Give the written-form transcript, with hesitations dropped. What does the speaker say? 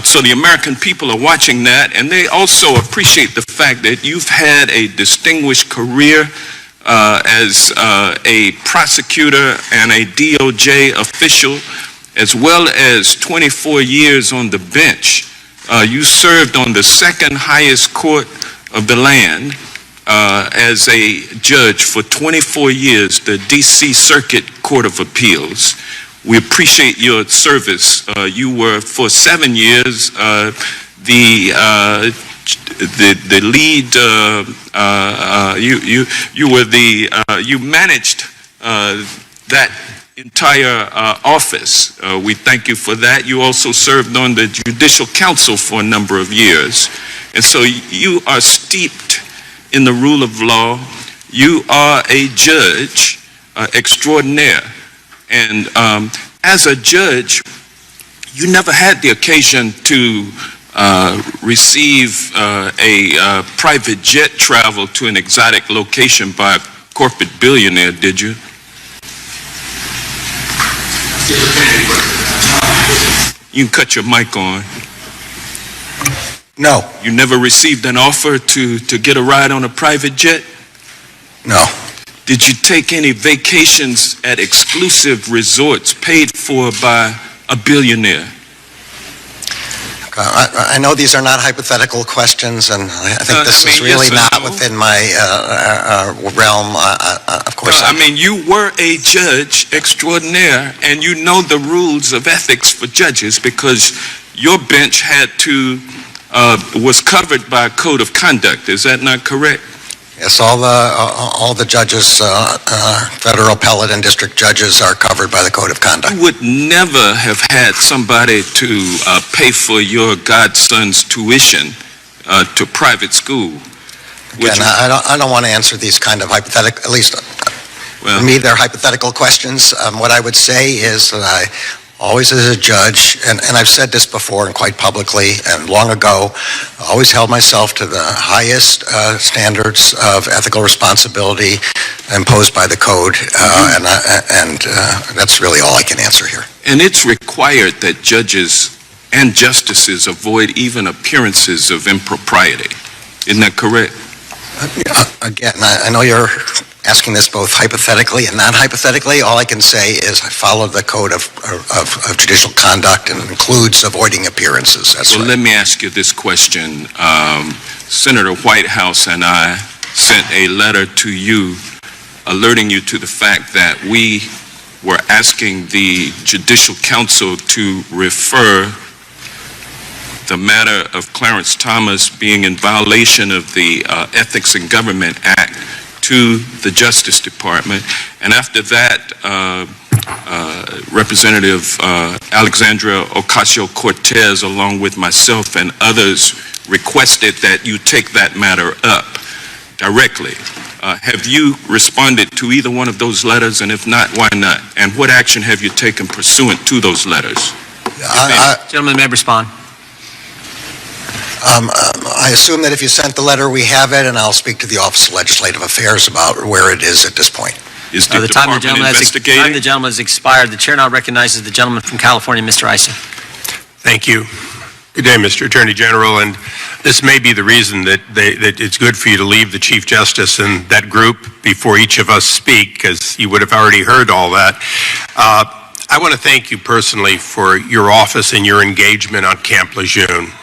So the American people are watching that, and they also appreciate the fact that you've had a distinguished career as a prosecutor and a DOJ official, as well as 24 years on the bench. You served on the second highest court of the land as a judge for 24 years, the D.C. Circuit Court of Appeals. We appreciate your service. You were for 7 years the lead. You managed that entire office. We thank you for that. You also served on the Judicial Council for a number of years, and so you are steeped in the rule of law. You are a judge extraordinaire. And as a judge, you never had the occasion to receive a private jet travel to an exotic location by a corporate billionaire, did you? You can cut your mic on. No. You never received an offer to get a ride on a private jet? No. Did you take any vacations at exclusive resorts paid for by a billionaire? I know these are not hypothetical questions, and I think this is really not within my realm, of course. I mean, you were a judge extraordinaire, and you know the rules of ethics for judges because your bench was covered by a code of conduct. Is that not correct? Yes, all the judges, federal appellate and district judges, are covered by the code of conduct. You would never have had somebody to pay for your godson's tuition to private school. Again, I don't want to answer these kind of hypothetical, at least for me, they're hypothetical questions. What I would say is that I always, as a judge, and I've said this before and quite publicly and long ago, always held myself to the highest standards of ethical responsibility imposed by the code, and that's really all I can answer here. And it's required that judges and justices avoid even appearances of impropriety. Isn't that correct? Again, I know you're asking this both hypothetically and non-hypothetically. All I can say is I follow the code of judicial conduct, and it includes avoiding appearances. That's well, right. Let me ask you this question. Senator Whitehouse and I sent a letter to you alerting you to the fact that we were asking the Judicial Council to refer the matter of Clarence Thomas being in violation of the Ethics in Government Act to the Justice Department. And after that, Representative Alexandria Ocasio-Cortez, along with myself and others, requested that you take that matter up directly. Have you responded to either one of those letters? And if not, why not? And what action have you taken pursuant to those letters? Gentleman may respond. I assume that if you sent the letter, we have it, and I'll speak to the Office of Legislative Affairs about where it is at this point. Is the department investigating? The time the gentleman has expired. The chair now recognizes the gentleman from California, Mr. Issa. Thank you. Good day, Mr. Attorney General, and this may be the reason that it's good for you to leave the Chief Justice and that group before each of us speak, because you would have already heard all that. I want to thank you personally for your office and your engagement on Camp Lejeune.